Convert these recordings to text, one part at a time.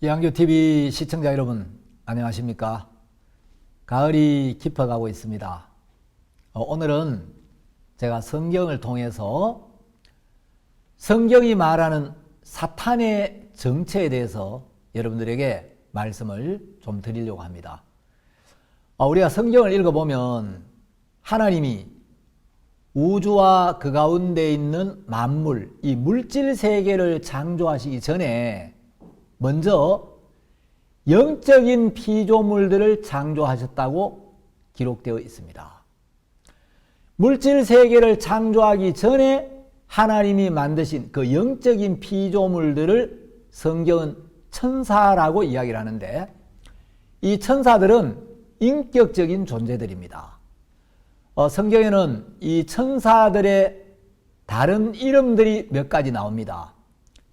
이한교TV 시청자 여러분 안녕하십니까? 가을이 깊어가고 있습니다. 오늘은 제가 성경을 통해서 성경이 말하는 사탄의 정체에 대해서 여러분들에게 말씀을 좀 드리려고 합니다. 우리가 성경을 읽어보면 하나님이 우주와 그 가운데 있는 만물, 이 물질 세계를 창조하시기 전에 먼저 영적인 피조물들을 창조하셨다고 기록되어 있습니다. 물질 세계를 창조하기 전에 하나님이 만드신 그 영적인 피조물들을 성경은 천사라고 이야기를 하는데, 이 천사들은 인격적인 존재들입니다. 성경에는 이 천사들의 다른 이름들이 몇 가지 나옵니다.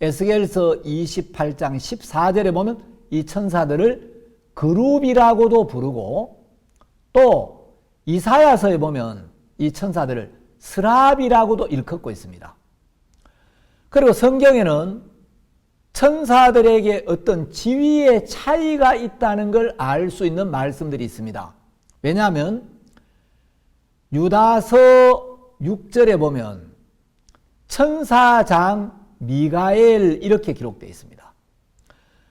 에스겔서 28장 14절에 보면 이 천사들을 그룹이라고도 부르고, 또 이사야서에 보면 이 천사들을 스랍이라고도 일컫고 있습니다. 그리고 성경에는 천사들에게 어떤 지위의 차이가 있다는 걸 알 수 있는 말씀들이 있습니다. 왜냐하면 유다서 6절에 보면 천사장 미가엘 이렇게 기록되어 있습니다.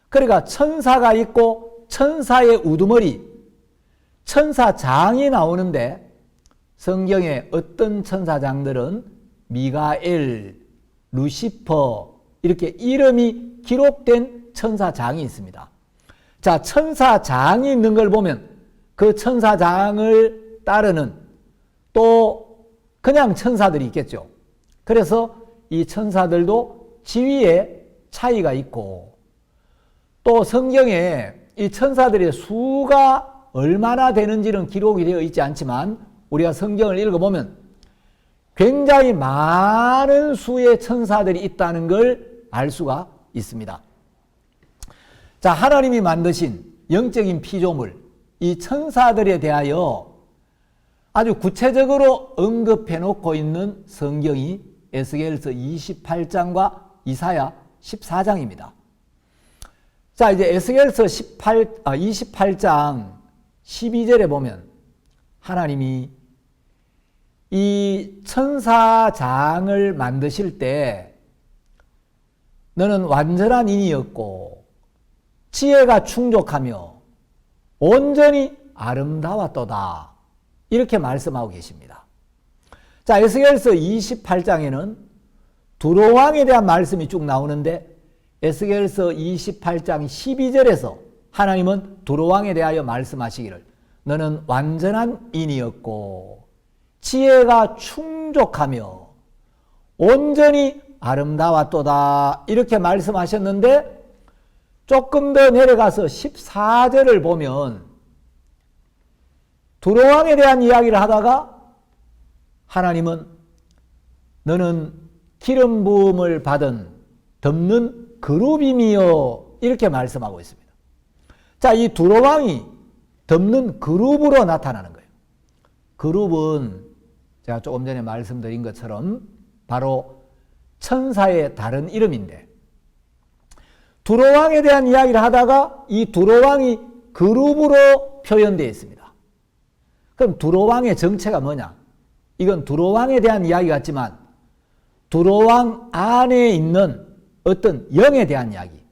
그러니까 천사가 있고 천사의 우두머리, 천사장이 나오는데, 성경에 어떤 천사장들은 미가엘, 루시퍼 이렇게 이름이 기록된 천사장이 있습니다. 자, 천사장이 있는 걸 보면 그 천사장을 따르는 또 그냥 천사들이 있겠죠. 그래서 이 천사들도 지위에 차이가 있고, 또 성경에 이 천사들의 수가 얼마나 되는지는 기록이 되어 있지 않지만 우리가 성경을 읽어보면 굉장히 많은 수의 천사들이 있다는 걸 알 수가 있습니다. 자, 하나님이 만드신 영적인 피조물, 이 천사들에 대하여 아주 구체적으로 언급해 놓고 있는 성경이 에스겔서 28장과 이사야 14장입니다. 자, 이제 에스겔서 28장 12절에 보면 하나님이 이 천사장을 만드실 때 너는 완전한 인이었고 지혜가 충족하며 온전히 아름다웠도다, 이렇게 말씀하고 계십니다. 자, 에스겔서 28장에는 두로왕에 대한 말씀이 쭉 나오는데, 에스겔서 28장 12절에서 하나님은 두로왕에 대하여 말씀하시기를 너는 완전한 인이었고 지혜가 충족하며 온전히 아름다웠도다, 이렇게 말씀하셨는데, 조금 더 내려가서 14절을 보면 두로왕에 대한 이야기를 하다가 하나님은 너는 기름 부음을 받은 덮는 그룹이며, 이렇게 말씀하고 있습니다. 자, 이 두로왕이 덮는 그룹으로 나타나는 거예요. 그룹은 제가 조금 전에 말씀드린 것처럼 바로 천사의 다른 이름인데, 두로왕에 대한 이야기를 하다가 이 두로왕이 그룹으로 표현되어 있습니다. 그럼 두로왕의 정체가 뭐냐? 이건 두로왕에 대한 이야기 같지만 두로왕 안에 있는 어떤 영에 대한 이야기,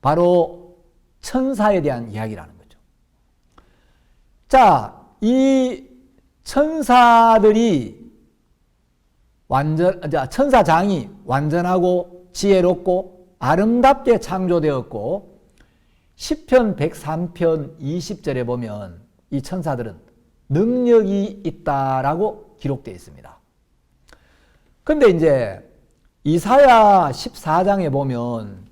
바로 천사에 대한 이야기라는 거죠. 자, 이 천사들이 천사장이 완전하고 지혜롭고 아름답게 창조되었고, 시편 103편 20절에 보면 이 천사들은 능력이 있다라고 기록되어 있습니다. 근데 이제 이사야 14장에 보면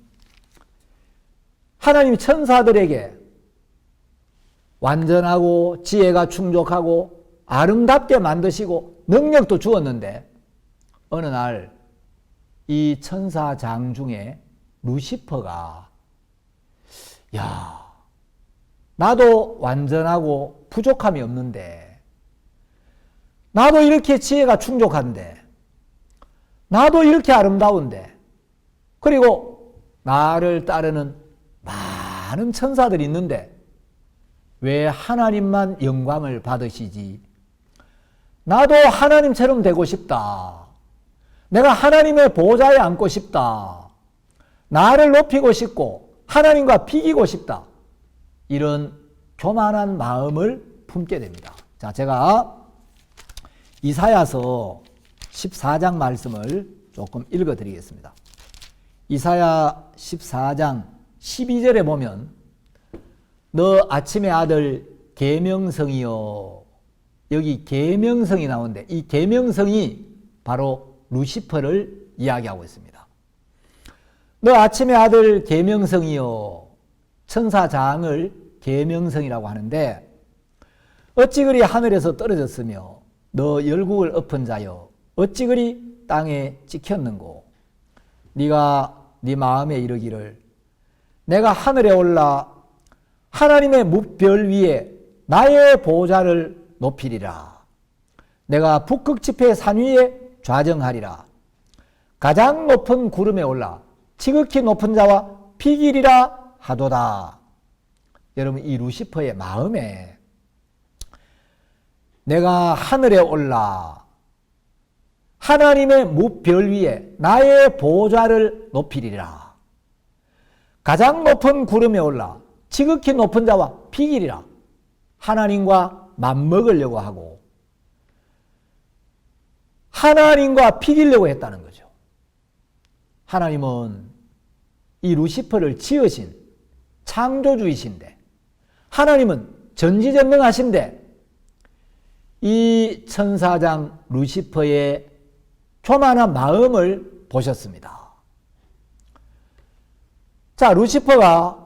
하나님이 천사들에게 완전하고 지혜가 충족하고 아름답게 만드시고 능력도 주었는데, 어느 날 이 천사장 중에 루시퍼가 나도 완전하고 부족함이 없는데, 나도 이렇게 지혜가 충족한데, 나도 이렇게 아름다운데, 그리고 나를 따르는 많은 천사들이 있는데 왜 하나님만 영광을 받으시지? 나도 하나님처럼 되고 싶다. 내가 하나님의 보좌에 앉고 싶다. 나를 높이고 싶고 하나님과 비기고 싶다. 이런 교만한 마음을 품게 됩니다. 자, 제가 이사야서 14장 말씀을 조금 읽어드리겠습니다. 이사야 14장 12절에 보면 너 아침의 아들 계명성이여, 여기 계명성이 나오는데 이 계명성이 바로 루시퍼를 이야기하고 있습니다. 너 아침의 아들 계명성이여, 천사장을 계명성이라고 하는데 어찌 그리 하늘에서 떨어졌으며 너 열국을 엎은 자여 어찌 그리 땅에 찍혔는고. 네가 네 마음에 이르기를 내가 하늘에 올라 하나님의 뭇별 위에 나의 보좌를 높이리라. 내가 북극 지폐 산 위에 좌정하리라. 가장 높은 구름에 올라 지극히 높은 자와 비기리라 하도다. 여러분, 이 루시퍼의 마음에 내가 하늘에 올라 하나님의 뭇별 위에 나의 보좌를 높이리라. 가장 높은 구름에 올라 지극히 높은 자와 비기리라. 하나님과 맞먹으려고 하고 하나님과 비기려고 했다는 거죠. 하나님은 이 루시퍼를 지으신 창조주이신데, 하나님은 전지전능하신데 이 천사장 루시퍼의 교만한 마음을 보셨습니다. 자, 루시퍼가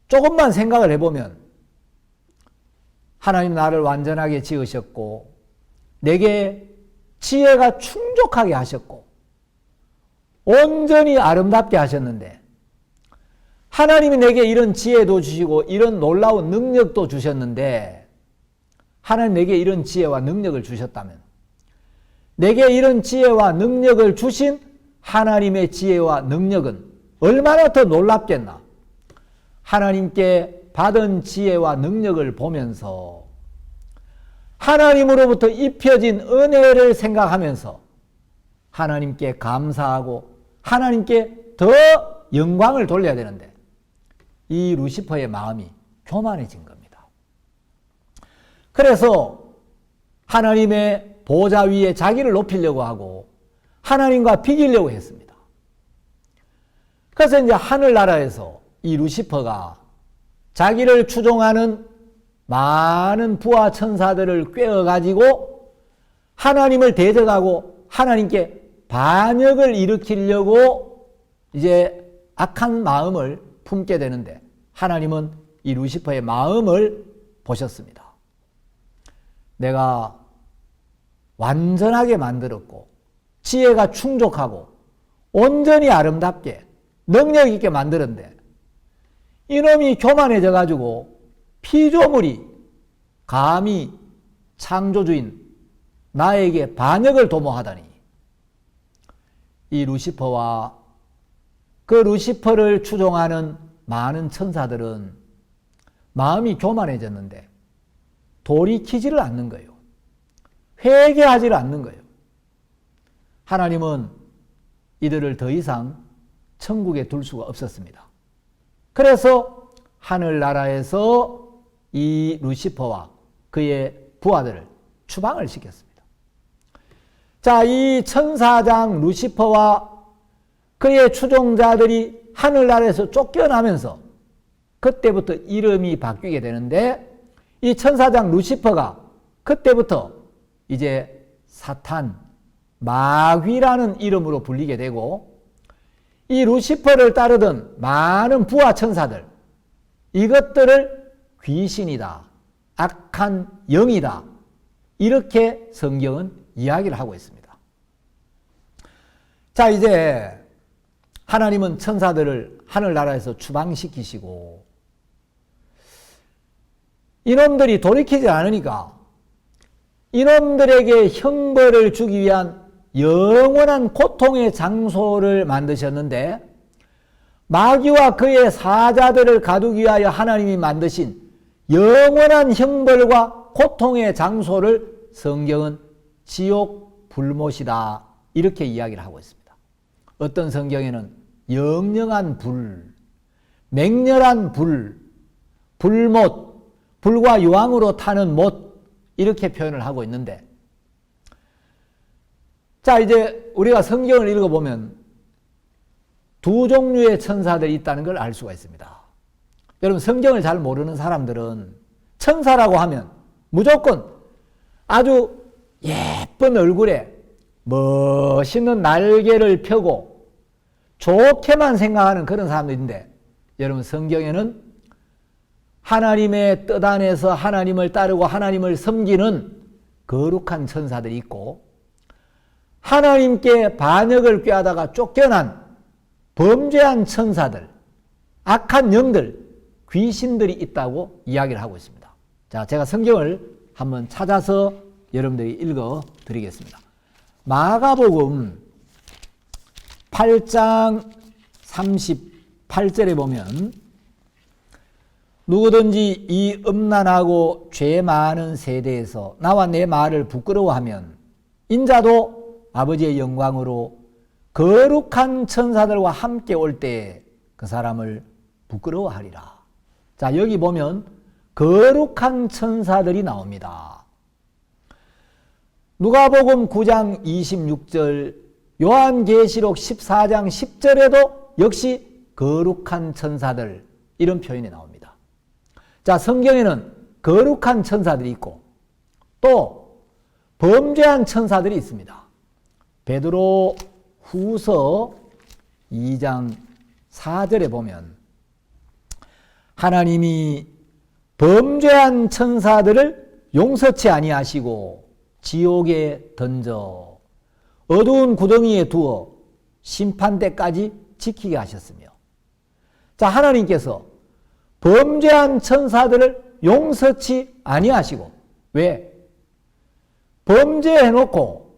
조금만 생각을 해보면 하나님 나를 완전하게 지으셨고 내게 지혜가 충족하게 하셨고 온전히 아름답게 하셨는데, 하나님이 내게 이런 지혜도 주시고 이런 놀라운 능력도 주셨는데, 하나님 내게 이런 지혜와 능력을 주셨다면 내게 이런 지혜와 능력을 주신 하나님의 지혜와 능력은 얼마나 더 놀랍겠나. 하나님께 받은 지혜와 능력을 보면서 하나님으로부터 입혀진 은혜를 생각하면서 하나님께 감사하고 하나님께 더 영광을 돌려야 되는데 이 루시퍼의 마음이 교만해진 겁니다. 그래서 하나님의 보좌 위에 자기를 높이려고 하고 하나님과 비기려고 했습니다. 그래서 이제 하늘나라에서 이 루시퍼가 자기를 추종하는 많은 부하 천사들을 꿰어가지고 하나님을 대적하고 하나님께 반역을 일으키려고 이제 악한 마음을 품게 되는데, 하나님은 이 루시퍼의 마음을 보셨습니다. 내가 완전하게 만들었고 지혜가 충족하고 온전히 아름답게 능력 있게 만들었는데 이놈이 교만해져 가지고 피조물이 감히 창조주인 나에게 반역을 도모하다니. 이 루시퍼와 그 루시퍼를 추종하는 많은 천사들은 마음이 교만해졌는데 돌이키지를 않는 거예요. 회개하지를 않는 거예요. 하나님은 이들을 더 이상 천국에 둘 수가 없었습니다. 그래서 하늘나라에서 이 루시퍼와 그의 부하들을 추방을 시켰습니다. 자, 이 천사장 루시퍼와 그의 추종자들이 하늘나라에서 쫓겨나면서 그때부터 이름이 바뀌게 되는데, 이 천사장 루시퍼가 그때부터 이제 사탄, 마귀라는 이름으로 불리게 되고, 이 루시퍼를 따르던 많은 부하 천사들, 이것들을 귀신이다, 악한 영이다, 이렇게 성경은 이야기를 하고 있습니다. 자, 이제 하나님은 천사들을 하늘나라에서 추방시키시고 이놈들이 돌이키지 않으니까 이놈들에게 형벌을 주기 위한 영원한 고통의 장소를 만드셨는데, 마귀와 그의 사자들을 가두기 위하여 하나님이 만드신 영원한 형벌과 고통의 장소를 성경은 지옥 불못이다 이렇게 이야기를 하고 있습니다. 어떤 성경에는 영영한 불, 맹렬한 불, 불못, 불과 유황으로 타는 못 이렇게 표현을 하고 있는데, 자 이제 우리가 성경을 읽어보면 두 종류의 천사들이 있다는 걸 알 수가 있습니다. 여러분 성경을 잘 모르는 사람들은 천사라고 하면 무조건 아주 예쁜 얼굴에 멋있는 날개를 펴고 좋게만 생각하는 그런 사람들인데, 여러분 성경에는 하나님의 뜻 안에서 하나님을 따르고 하나님을 섬기는 거룩한 천사들이 있고, 하나님께 반역을 꾀하다가 쫓겨난 범죄한 천사들, 악한 영들, 귀신들이 있다고 이야기를 하고 있습니다. 자, 제가 성경을 한번 찾아서 여러분들이 읽어 드리겠습니다. 마가복음 8장 38절에 보면, 누구든지 이 음란하고 죄 많은 세대에서 나와 내 말을 부끄러워하면 인자도 아버지의 영광으로 거룩한 천사들과 함께 올 때에 그 사람을 부끄러워하리라. 자, 여기 보면 거룩한 천사들이 나옵니다. 누가복음 9장 26절, 요한계시록 14장 10절에도 역시 거룩한 천사들 이런 표현이 나옵니다. 자, 성경에는 거룩한 천사들이 있고 또 범죄한 천사들이 있습니다. 베드로 후서 2장 4절에 보면 하나님이 범죄한 천사들을 용서치 아니하시고 지옥에 던져 어두운 구덩이에 두어 심판대까지 지키게 하셨으며, 자, 하나님께서 범죄한 천사들을 용서치 아니하시고, 왜? 범죄해놓고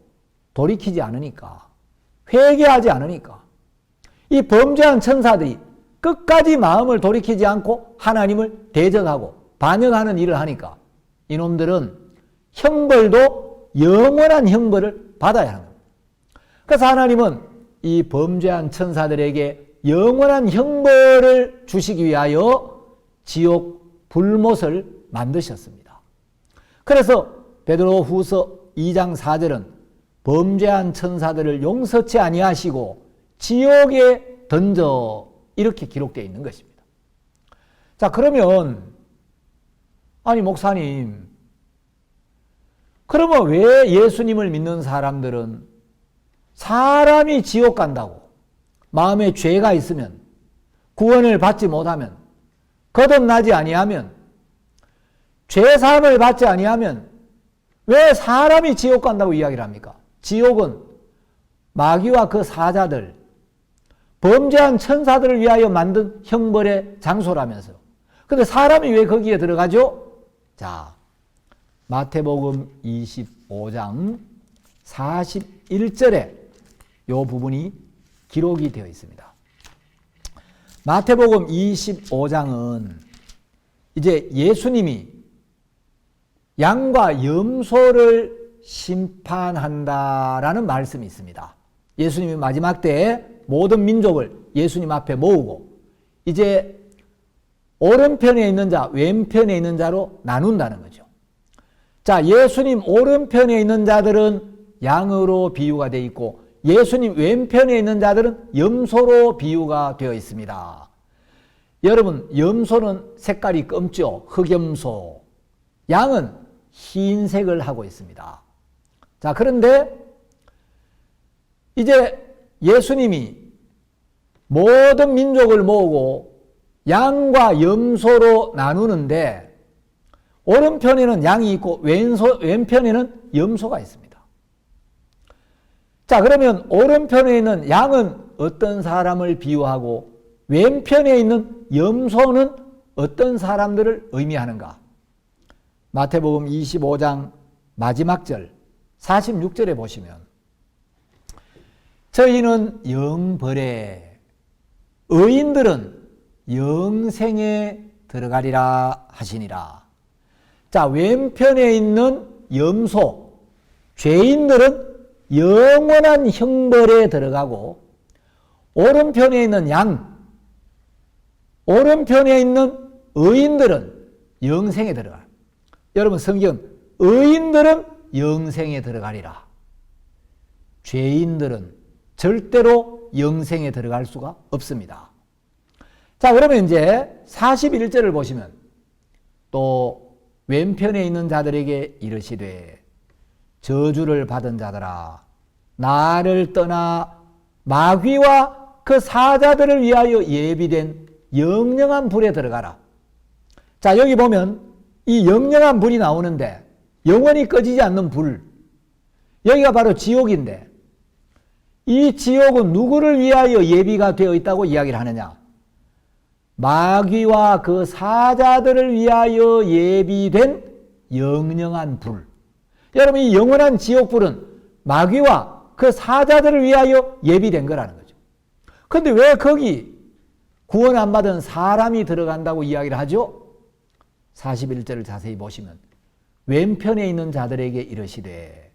돌이키지 않으니까, 회개하지 않으니까. 이 범죄한 천사들이 끝까지 마음을 돌이키지 않고 하나님을 대적하고 반역하는 일을 하니까 이놈들은 형벌도 영원한 형벌을 받아야 하는 겁니다. 그래서 하나님은 이 범죄한 천사들에게 영원한 형벌을 주시기 위하여 지옥 불못을 만드셨습니다. 그래서 베드로 후서 2장 4절은 범죄한 천사들을 용서치 아니하시고 지옥에 던져 이렇게 기록되어 있는 것입니다. 자, 그러면 아니 목사님, 그러면 왜 예수님을 믿는 사람들은 사람이 지옥 간다고, 마음에 죄가 있으면 구원을 받지 못하면 거듭나지 아니하면 죄사함을 받지 아니하면 왜 사람이 지옥 간다고 이야기를 합니까? 지옥은 마귀와 그 사자들, 범죄한 천사들을 위하여 만든 형벌의 장소라면서요. 근데 사람이 왜 거기에 들어가죠? 자, 마태복음 25장 41절에 이 부분이 기록이 되어 있습니다. 마태복음 25장은 이제 예수님이 양과 염소를 심판한다라는 말씀이 있습니다. 예수님이 마지막 때에 모든 민족을 예수님 앞에 모으고 이제 오른편에 있는 자, 왼편에 있는 자로 나눈다는 거죠. 자, 예수님 오른편에 있는 자들은 양으로 비유가 되어 있고 예수님 왼편에 있는 자들은 염소로 비유가 되어 있습니다. 여러분, 염소는 색깔이 검죠. 흑염소. 양은 흰색을 하고 있습니다. 자, 그런데 이제 예수님이 모든 민족을 모으고 양과 염소로 나누는데 오른편에는 양이 있고 왼편에는 염소가 있습니다. 자, 그러면 오른편에 있는 양은 어떤 사람을 비유하고 왼편에 있는 염소는 어떤 사람들을 의미하는가? 마태복음 25장 마지막 절 46절에 보시면 저희는 영벌에 의인들은 영생에 들어가리라 하시니라. 자, 왼편에 있는 염소, 죄인들은 영원한 형벌에 들어가고, 오른편에 있는 양, 오른편에 있는 의인들은 영생에 들어가요. 여러분, 성경 의인들은 영생에 들어가리라. 죄인들은 절대로 영생에 들어갈 수가 없습니다. 자, 그러면 이제 41절을 보시면 또 왼편에 있는 자들에게 이르시되 저주를 받은 자들아 나를 떠나 마귀와 그 사자들을 위하여 예비된 영영한 불에 들어가라. 자, 여기 보면 이 영영한 불이 나오는데 영원히 꺼지지 않는 불, 여기가 바로 지옥인데 이 지옥은 누구를 위하여 예비가 되어 있다고 이야기를 하느냐? 마귀와 그 사자들을 위하여 예비된 영영한 불. 여러분, 이 영원한 지옥불은 마귀와 그 사자들을 위하여 예비된 거라는 거죠. 그런데 왜 거기 구원 안 받은 사람이 들어간다고 이야기를 하죠? 41절을 자세히 보시면 왼편에 있는 자들에게 이르시되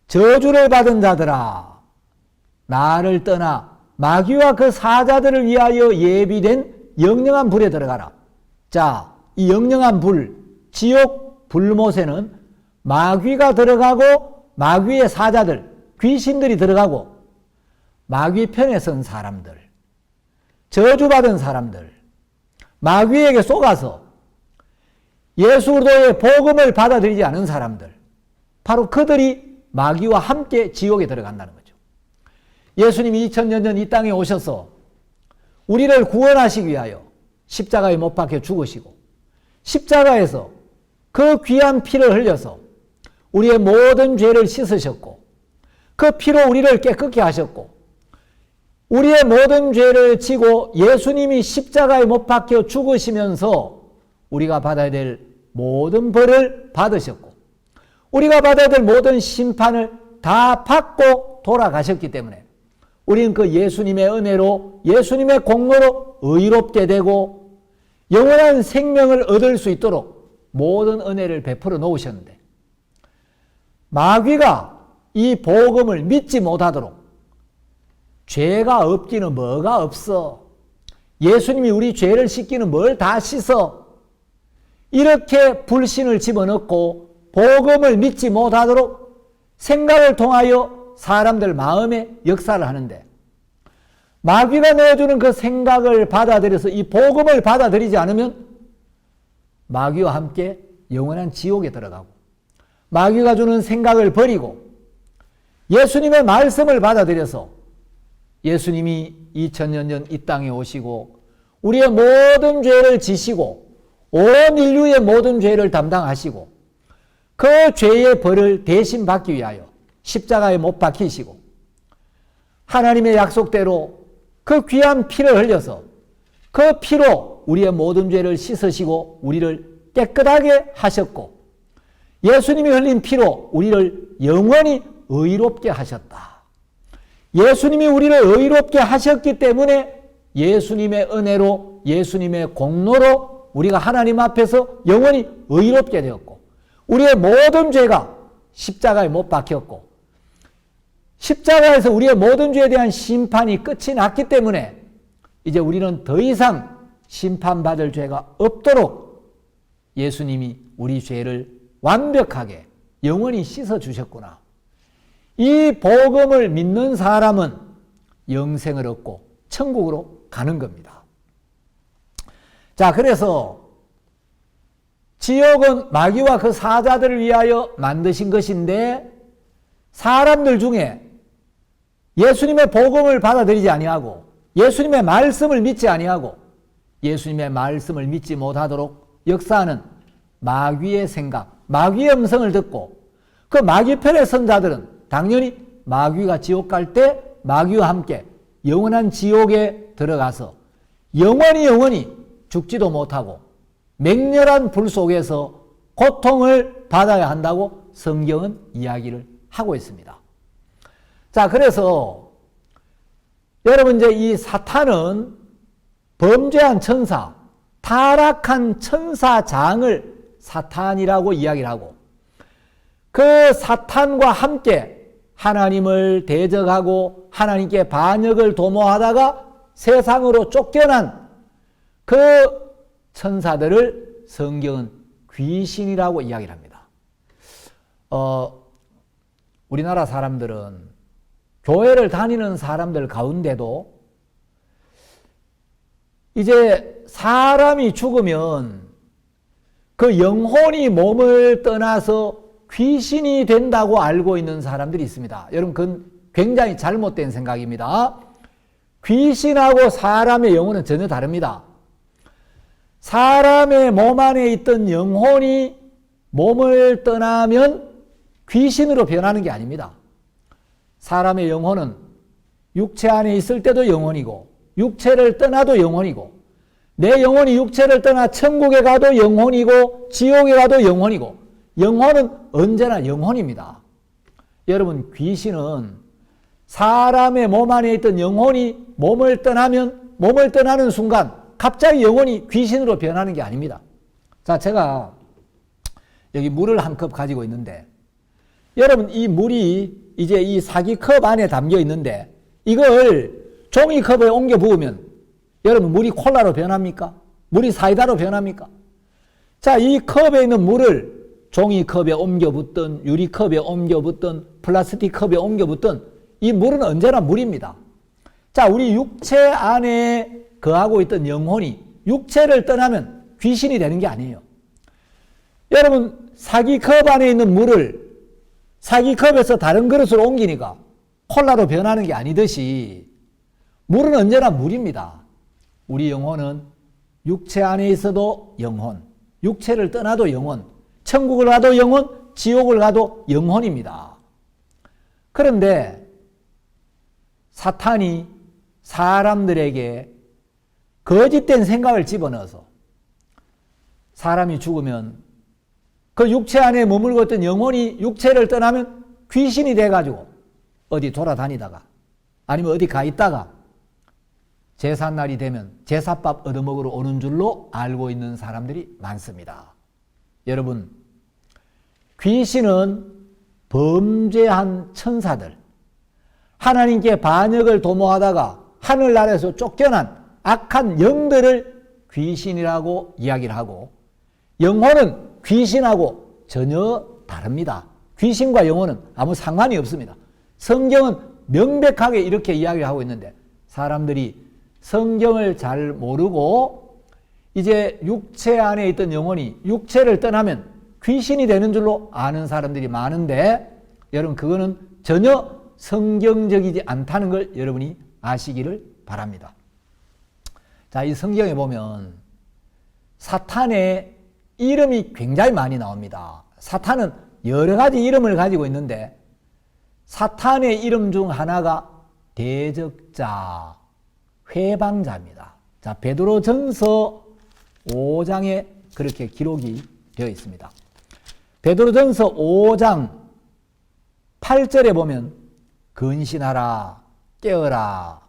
저주를 받은 자들아 나를 떠나 마귀와 그 사자들을 위하여 예비된 영영한 불에 들어가라. 자, 이 영영한 불, 지옥 불못에는 마귀가 들어가고 마귀의 사자들, 귀신들이 들어가고 마귀 편에 선 사람들, 저주받은 사람들, 마귀에게 속아서 예수 그리스도의 복음을 받아들이지 않은 사람들, 바로 그들이 마귀와 함께 지옥에 들어간다는 거죠. 예수님이 2000년 전 이 땅에 오셔서 우리를 구원하시기 위하여 십자가에 못 박혀 죽으시고 십자가에서 그 귀한 피를 흘려서 우리의 모든 죄를 씻으셨고 그 피로 우리를 깨끗게 하셨고 우리의 모든 죄를 지고 예수님이 십자가에 못 박혀 죽으시면서 우리가 받아야 될 모든 벌을 받으셨고 우리가 받아야 될 모든 심판을 다 받고 돌아가셨기 때문에 우리는 그 예수님의 은혜로 예수님의 공로로 의롭게 되고 영원한 생명을 얻을 수 있도록 모든 은혜를 베풀어 놓으셨는데 마귀가 이 복음을 믿지 못하도록 죄가 없기는 뭐가 없어. 예수님이 우리 죄를 씻기는 뭘 다 씻어. 이렇게 불신을 집어넣고 복음을 믿지 못하도록 생각을 통하여 사람들 마음에 역사를 하는데 마귀가 내어주는 그 생각을 받아들여서 이 복음을 받아들이지 않으면 마귀와 함께 영원한 지옥에 들어가고 마귀가 주는 생각을 버리고 예수님의 말씀을 받아들여서 예수님이 2000년 전 이 땅에 오시고 우리의 모든 죄를 지시고 온 인류의 모든 죄를 담당하시고 그 죄의 벌을 대신 받기 위하여 십자가에 못 박히시고 하나님의 약속대로 그 귀한 피를 흘려서 그 피로 우리의 모든 죄를 씻으시고 우리를 깨끗하게 하셨고 예수님이 흘린 피로 우리를 영원히 의롭게 하셨다. 예수님이 우리를 의롭게 하셨기 때문에 예수님의 은혜로 예수님의 공로로 우리가 하나님 앞에서 영원히 의롭게 되었고 우리의 모든 죄가 십자가에 못 박혔고 십자가에서 우리의 모든 죄에 대한 심판이 끝이 났기 때문에 이제 우리는 더 이상 심판받을 죄가 없도록 예수님이 우리 죄를 완벽하게 영원히 씻어주셨구나. 이 복음을 믿는 사람은 영생을 얻고 천국으로 가는 겁니다. 자, 그래서 지옥은 마귀와 그 사자들을 위하여 만드신 것인데 사람들 중에 예수님의 복음을 받아들이지 아니하고 예수님의 말씀을 믿지 아니하고 예수님의 말씀을 믿지 못하도록 역사하는 마귀의 생각, 마귀의 음성을 듣고 그 마귀 편에 선 자들은 당연히 마귀가 지옥 갈 때 마귀와 함께 영원한 지옥에 들어가서 영원히 죽지도 못하고 맹렬한 불 속에서 고통을 받아야 한다고 성경은 이야기를 하고 있습니다. 자, 그래서 여러분 이제 이 사탄은 범죄한 천사, 타락한 천사장을 사탄이라고 이야기를 하고 그 사탄과 함께 하나님을 대적하고 하나님께 반역을 도모하다가 세상으로 쫓겨난 그 천사들을 성경은 귀신이라고 이야기를 합니다. 우리나라 사람들은 교회를 다니는 사람들 가운데도 이제 사람이 죽으면 그 영혼이 몸을 떠나서 귀신이 된다고 알고 있는 사람들이 있습니다. 여러분 그건 굉장히 잘못된 생각입니다. 귀신하고 사람의 영혼은 전혀 다릅니다. 사람의 몸 안에 있던 영혼이 몸을 떠나면 귀신으로 변하는 게 아닙니다. 사람의 영혼은 육체 안에 있을 때도 영혼이고 육체를 떠나도 영혼이고 내 영혼이 육체를 떠나 천국에 가도 영혼이고 지옥에 가도 영혼이고 영혼은 언제나 영혼입니다. 여러분 귀신은 사람의 몸 안에 있던 영혼이 몸을 떠나면 몸을 떠나는 순간 갑자기 영혼이 귀신으로 변하는 게 아닙니다. 자, 제가 여기 물을 한 컵 가지고 있는데 여러분 이 물이 이제 이 사기컵 안에 담겨 있는데 이걸 종이컵에 옮겨 부으면 여러분 물이 콜라로 변합니까? 물이 사이다로 변합니까? 자, 이 컵에 있는 물을 종이컵에 옮겨 붓든 유리컵에 옮겨 붓든 플라스틱 컵에 옮겨 붓든 이 물은 언제나 물입니다. 자, 우리 육체 안에 거하고 있던 영혼이 육체를 떠나면 귀신이 되는 게 아니에요. 여러분 사기컵 안에 있는 물을 사기컵에서 다른 그릇으로 옮기니까 콜라로 변하는 게 아니듯이 물은 언제나 물입니다. 우리 영혼은 육체 안에 있어도 영혼, 육체를 떠나도 영혼, 천국을 가도 영혼, 지옥을 가도 영혼입니다. 그런데 사탄이 사람들에게 거짓된 생각을 집어넣어서 사람이 죽으면 그 육체 안에 머물고 있던 영혼이 육체를 떠나면 귀신이 돼가지고 어디 돌아다니다가 아니면 어디 가 있다가 제삿날이 되면 제사밥 얻어먹으러 오는 줄로 알고 있는 사람들이 많습니다. 여러분, 귀신은 범죄한 천사들, 하나님께 반역을 도모하다가 하늘나라에서 쫓겨난 악한 영들을 귀신이라고 이야기를 하고 영혼은 귀신하고 전혀 다릅니다. 귀신과 영혼은 아무 상관이 없습니다. 성경은 명백하게 이렇게 이야기를 하고 있는데 사람들이 성경을 잘 모르고 이제 육체 안에 있던 영혼이 육체를 떠나면 귀신이 되는 줄로 아는 사람들이 많은데 여러분 그거는 전혀 성경적이지 않다는 걸 여러분이 아시기를 바랍니다. 자, 이 성경에 보면 사탄의 이름이 굉장히 많이 나옵니다. 사탄은 여러 가지 이름을 가지고 있는데 사탄의 이름 중 하나가 대적자, 회방자입니다. 자, 베드로전서 5장에 그렇게 기록이 되어 있습니다. 베드로전서 5장 8절에 보면 근신하라, 깨어라.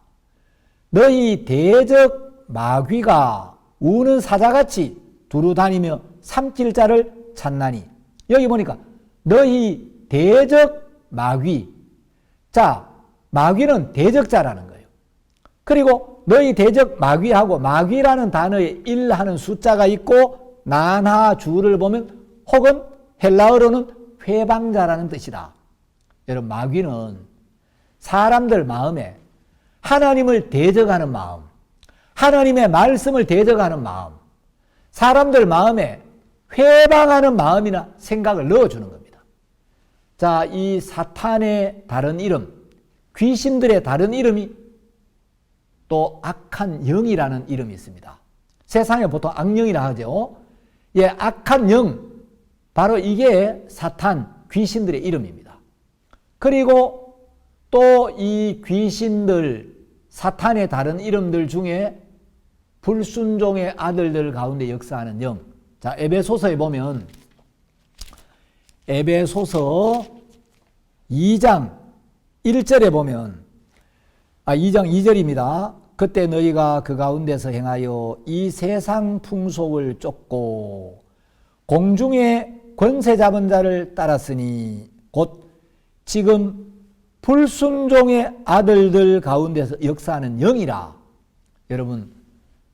너희 대적 마귀가 우는 사자같이 두루다니며 삼킬 자를 찾나니. 여기 보니까 너희 대적 마귀. 자, 마귀는 대적자라는 거예요. 그리고 너희 대적 마귀하고 마귀라는 단어에 1 하는 숫자가 있고 난하 주를 보면 혹은 헬라어로는 회방자라는 뜻이다. 여러분 마귀는 사람들 마음에 하나님을 대적하는 마음, 하나님의 말씀을 대적하는 마음, 사람들 마음에 회방하는 마음이나 생각을 넣어주는 겁니다. 자, 이 사탄의 다른 이름, 귀신들의 다른 이름이 또 악한 영이라는 이름이 있습니다. 세상에 보통 악령이라 하죠. 예, 악한 영, 바로 이게 사탄, 귀신들의 이름입니다. 그리고 또 이 귀신들, 사탄의 다른 이름들 중에 불순종의 아들들 가운데 역사하는 영. 자, 에베소서에 보면 에베소서 2장 1절에 보면 2장 2절입니다. 그때 너희가 그 가운데서 행하여 이 세상 풍속을 쫓고 공중의 권세 잡은 자를 따랐으니 곧 지금 불순종의 아들들 가운데서 역사하는 영이라. 여러분,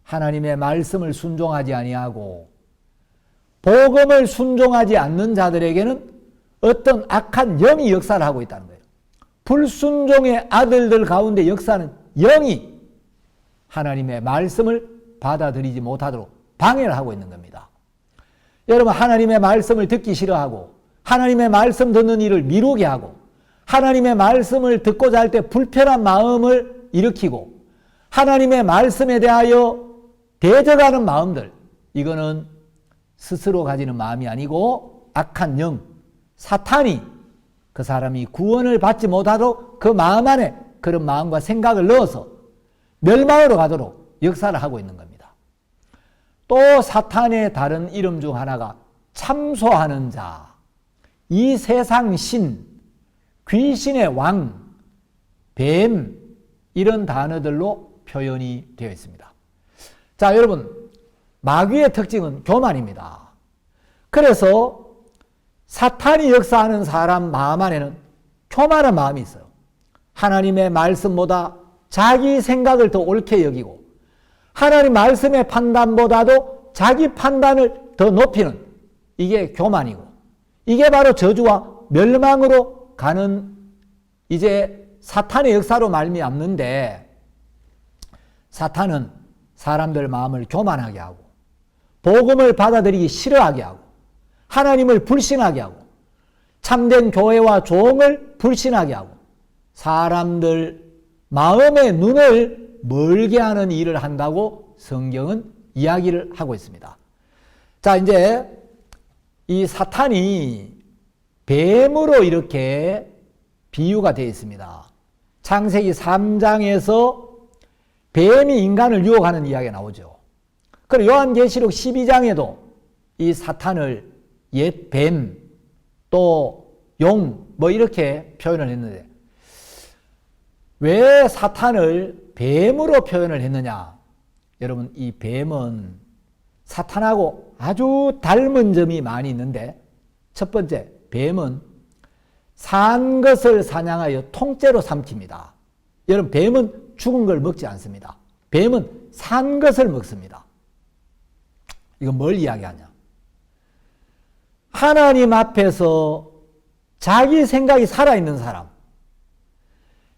하나님의 말씀을 순종하지 아니하고 복음을 순종하지 않는 자들에게는 어떤 악한 영이 역사를 하고 있다는 거예요. 불순종의 아들들 가운데 역사하는 영이 하나님의 말씀을 받아들이지 못하도록 방해를 하고 있는 겁니다. 여러분, 하나님의 말씀을 듣기 싫어하고 하나님의 말씀 듣는 일을 미루게 하고 하나님의 말씀을 듣고자 할 때 불편한 마음을 일으키고 하나님의 말씀에 대하여 대적하는 마음들, 이거는 스스로 가지는 마음이 아니고 악한 영, 사탄이 그 사람이 구원을 받지 못하도록 그 마음 안에 그런 마음과 생각을 넣어서 멸망으로 가도록 역사를 하고 있는 겁니다. 또 사탄의 다른 이름 중 하나가 참소하는 자, 이 세상 신, 귀신의 왕, 뱀, 이런 단어들로 표현이 되어 있습니다. 자, 여러분, 마귀의 특징은 교만입니다. 그래서 사탄이 역사하는 사람 마음 안에는 교만한 마음이 있어요. 하나님의 말씀보다 자기 생각을 더 옳게 여기고 하나님 말씀의 판단보다도 자기 판단을 더 높이는, 이게 교만이고, 이게 바로 저주와 멸망으로 가는 이제 사탄의 역사로 말미암는데, 사탄은 사람들 마음을 교만하게 하고 복음을 받아들이기 싫어하게 하고 하나님을 불신하게 하고 참된 교회와 종을 불신하게 하고 사람들 마음의 눈을 멀게 하는 일을 한다고 성경은 이야기를 하고 있습니다. 자, 이제 이 사탄이 뱀으로 이렇게 비유가 되어 있습니다. 창세기 3장에서 뱀이 인간을 유혹하는 이야기가 나오죠. 그리고 요한계시록 12장에도 이 사탄을 옛 뱀, 또 용, 뭐 이렇게 표현을 했는데, 왜 사탄을 뱀으로 표현을 했느냐? 여러분, 이 뱀은 사탄하고 아주 닮은 점이 많이 있는데, 첫 번째, 뱀은 산 것을 사냥하여 통째로 삼킵니다. 여러분, 뱀은 죽은 걸 먹지 않습니다. 뱀은 산 것을 먹습니다. 이건 뭘 이야기하냐? 하나님 앞에서 자기 생각이 살아있는 사람,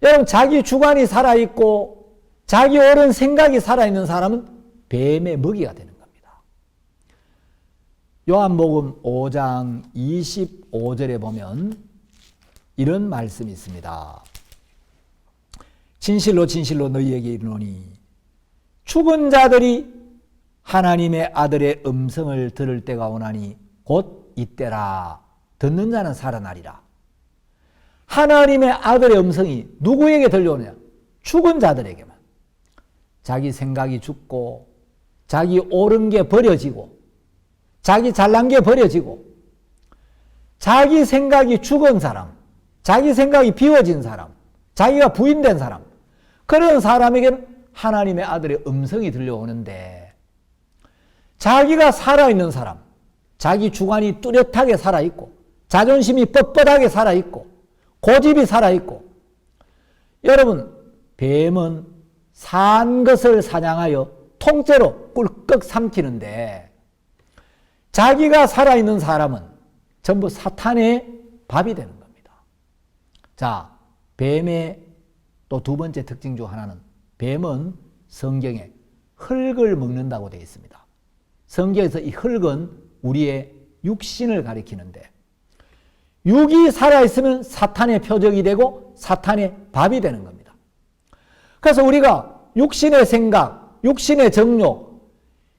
여러분, 자기 주관이 살아있고 자기 옳은 생각이 살아있는 사람은 뱀의 먹이가 되는 겁니다. 요한복음 5장 25절에 보면 이런 말씀이 있습니다. 진실로 진실로 너희에게 이르노니 죽은 자들이 하나님의 아들의 음성을 들을 때가 오나니 곧 이때라. 듣는 자는 살아나리라. 하나님의 아들의 음성이 누구에게 들려오느냐? 죽은 자들에게만. 자기 생각이 죽고 자기 옳은 게 버려지고 자기 잘난 게 버려지고 자기 생각이 죽은 사람, 자기 생각이 비워진 사람, 자기가 부인된 사람, 그런 사람에게는 하나님의 아들의 음성이 들려오는데, 자기가 살아있는 사람, 자기 주관이 뚜렷하게 살아있고 자존심이 뻣뻣하게 살아있고 고집이 살아있고, 여러분, 뱀은 산 것을 사냥하여 통째로 꿀꺽 삼키는데, 자기가 살아있는 사람은 전부 사탄의 밥이 되는 겁니다. 자, 뱀의 또 두 번째 특징 중 하나는, 뱀은 성경에 흙을 먹는다고 되어 있습니다. 성경에서 이 흙은 우리의 육신을 가리키는데, 육이 살아있으면 사탄의 표적이 되고 사탄의 밥이 되는 겁니다. 그래서 우리가 육신의 생각, 육신의 정욕,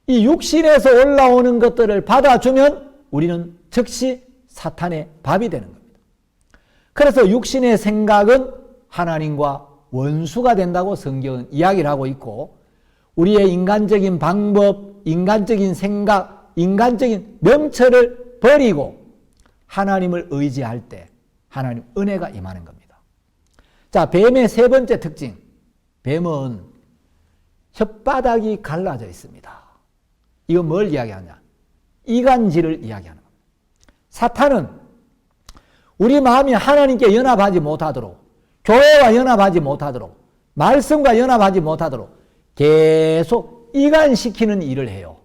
이 육신에서 올라오는 것들을 받아주면 우리는 즉시 사탄의 밥이 되는 겁니다. 그래서 육신의 생각은 하나님과 원수가 된다고 성경은 이야기를 하고 있고, 우리의 인간적인 방법, 인간적인 생각, 인간적인 명철을 버리고 하나님을 의지할 때 하나님 은혜가 임하는 겁니다. 자, 뱀의 세 번째 특징, 뱀은 혓바닥이 갈라져 있습니다. 이건 뭘 이야기하냐? 이간질을 이야기하는 겁니다. 사탄은 우리 마음이 하나님께 연합하지 못하도록, 교회와 연합하지 못하도록, 말씀과 연합하지 못하도록 계속 이간시키는 일을 해요.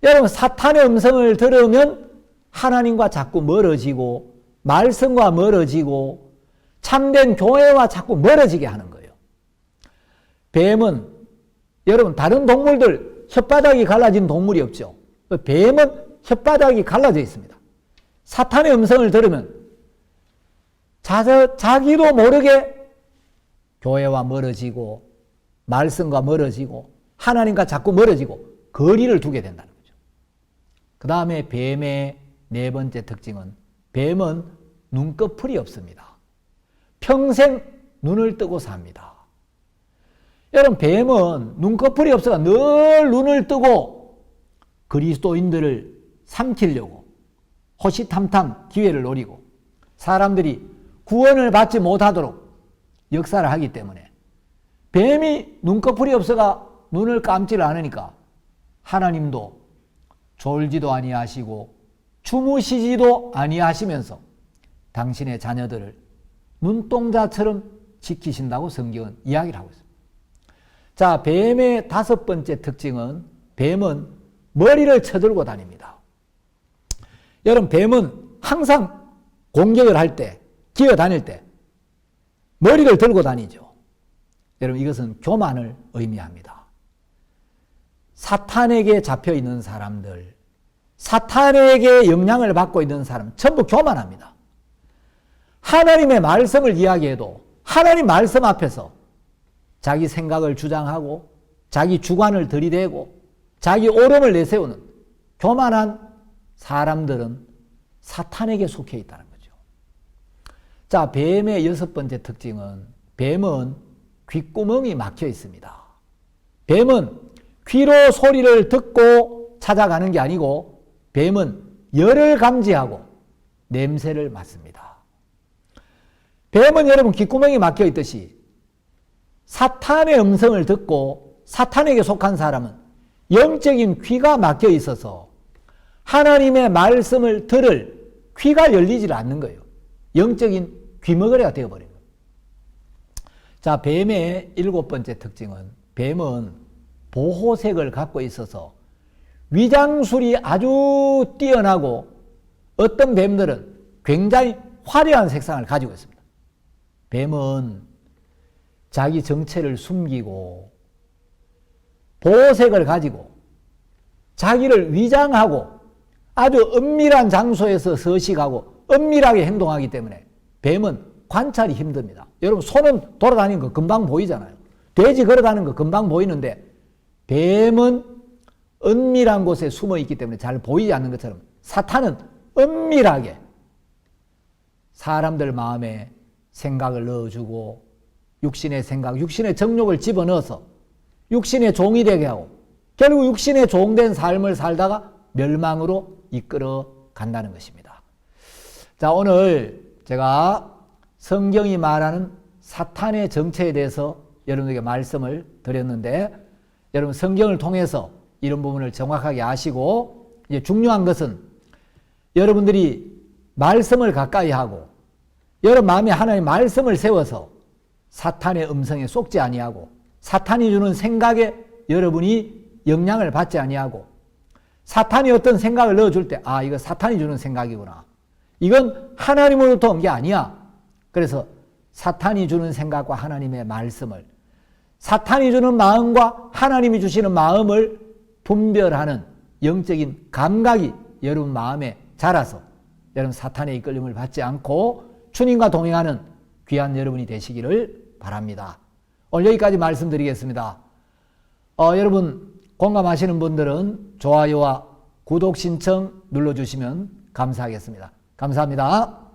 여러분, 사탄의 음성을 들으면 하나님과 자꾸 멀어지고, 말씀과 멀어지고, 참된 교회와 자꾸 멀어지게 하는 거예요. 뱀은, 여러분, 다른 동물들 혓바닥이 갈라진 동물이 없죠. 뱀은 혓바닥이 갈라져 있습니다. 사탄의 음성을 들으면 자기도 모르게 교회와 멀어지고, 말씀과 멀어지고, 하나님과 자꾸 멀어지고 거리를 두게 된다는 거죠. 그 다음에 뱀의 네 번째 특징은, 뱀은 눈꺼풀이 없습니다. 평생 눈을 뜨고 삽니다. 여러분, 뱀은 눈꺼풀이 없어서 늘 눈을 뜨고 그리스도인들을 삼키려고 호시탐탐 기회를 노리고 사람들이 구원을 받지 못하도록 역사를 하기 때문에, 뱀이 눈꺼풀이 없어가 눈을 감지를 않으니까 하나님도 졸지도 아니하시고 주무시지도 아니하시면서 당신의 자녀들을 눈동자처럼 지키신다고 성경은 이야기를 하고 있습니다. 자, 뱀의 다섯 번째 특징은, 뱀은 머리를 쳐들고 다닙니다. 여러분, 뱀은 항상 공격을 할 때, 기어 다닐 때 머리를 들고 다니죠. 여러분, 이것은 교만을 의미합니다. 사탄에게 잡혀 있는 사람들, 사탄에게 영향을 받고 있는 사람 전부 교만합니다. 하나님의 말씀을 이야기해도 하나님 말씀 앞에서 자기 생각을 주장하고 자기 주관을 들이대고 자기 옳음을 내세우는 교만한 사람들은 사탄에게 속해 있다는 거죠. 자, 뱀의 여섯 번째 특징은, 뱀은 귓구멍이 막혀 있습니다. 뱀은 귀로 소리를 듣고 찾아가는 게 아니고, 뱀은 열을 감지하고 냄새를 맡습니다. 뱀은 여러분 귓구멍이 막혀 있듯이 사탄의 음성을 듣고, 사탄에게 속한 사람은 영적인 귀가 막혀 있어서 하나님의 말씀을 들을 귀가 열리질 않는 거예요. 영적인 귀머거리가 되어버린 거예요. 자, 뱀의 일곱 번째 특징은, 뱀은 보호색을 갖고 있어서 위장술이 아주 뛰어나고, 어떤 뱀들은 굉장히 화려한 색상을 가지고 있습니다. 뱀은 자기 정체를 숨기고 보호색을 가지고 자기를 위장하고 아주 은밀한 장소에서 서식하고 은밀하게 행동하기 때문에 뱀은 관찰이 힘듭니다. 여러분, 소는 돌아다니는 거 금방 보이잖아요. 돼지 걸어다니는 거 금방 보이는데, 뱀은 은밀한 곳에 숨어 있기 때문에 잘 보이지 않는 것처럼, 사탄은 은밀하게 사람들 마음에 생각을 넣어주고, 육신의 생각, 육신의 정욕을 집어넣어서 육신의 종이 되게 하고, 결국 육신의 종된 삶을 살다가 멸망으로 이끌어 간다는 것입니다. 자, 오늘 제가 성경이 말하는 사탄의 정체에 대해서 여러분에게 말씀을 드렸는데, 여러분 성경을 통해서 이런 부분을 정확하게 아시고, 이제 중요한 것은 여러분들이 말씀을 가까이 하고 여러분 마음에 하나님의 말씀을 세워서 사탄의 음성에 속지 아니하고, 사탄이 주는 생각에 여러분이 영향을 받지 아니하고, 사탄이 어떤 생각을 넣어줄 때, 아, 이거 사탄이 주는 생각이구나, 이건 하나님으로부터 온 게 아니야. 그래서 사탄이 주는 생각과 하나님의 말씀을, 사탄이 주는 마음과 하나님이 주시는 마음을 분별하는 영적인 감각이 여러분 마음에 자라서 여러분 사탄의 이끌림을 받지 않고 주님과 동행하는 귀한 여러분이 되시기를 바랍니다. 오늘 여기까지 말씀드리겠습니다. 여러분 공감하시는 분들은 좋아요와 구독 신청 눌러주시면 감사하겠습니다. 감사합니다.